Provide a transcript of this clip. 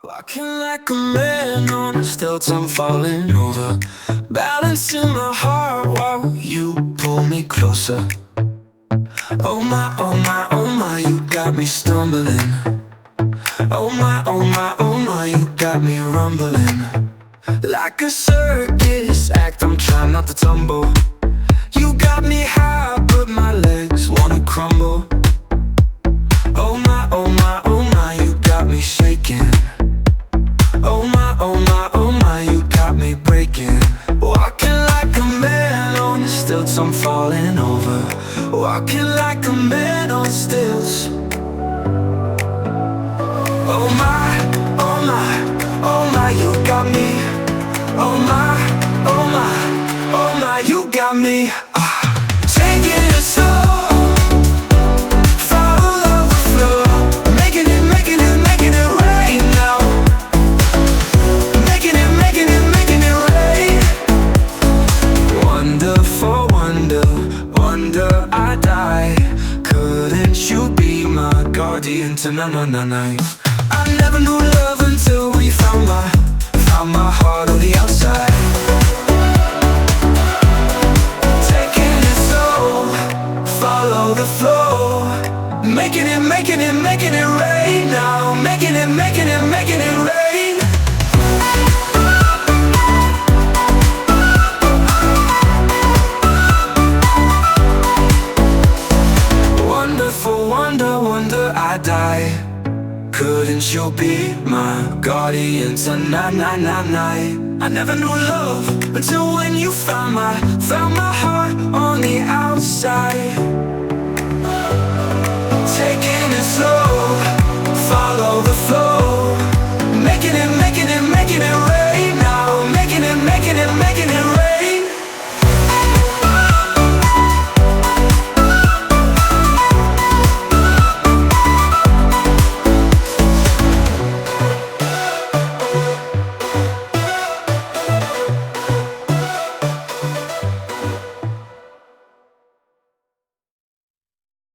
Walking like a man on a stilt, I'm falling over. Balancing my heart while you pull me closer. Oh my, oh my, oh my, you got me stumbling. Oh my, oh my, oh my, you got me rumbling. Like a circus act, I'm trying not to tumble. You got me high, but my legs wanna crumble. Oh my, oh my, oh my, you got me shaking. Oh my, oh my, oh my, you got me breaking. Walking like a man on stilts, I'm falling over. Walking like a man on stilts. Oh my, oh my, oh my, you got me. Oh my, oh my, oh my, you got me. Taking it slow, follow the flow. Making it, making it, making it rain now. Making it, making it, making it rain. Wonderful wonder, wonder I die. Couldn't you be my guardian tonight? I never knew love until we found my heart on the outside. Taking it slow, follow the flow. Making it, making it, making it rain now. Making it, making it, making it rain. Wonderful wonder, wonder I die. Couldn't you be my guardian tonight? I never knew love until when you found my heart on the outside. Taking it slow, follow the flow.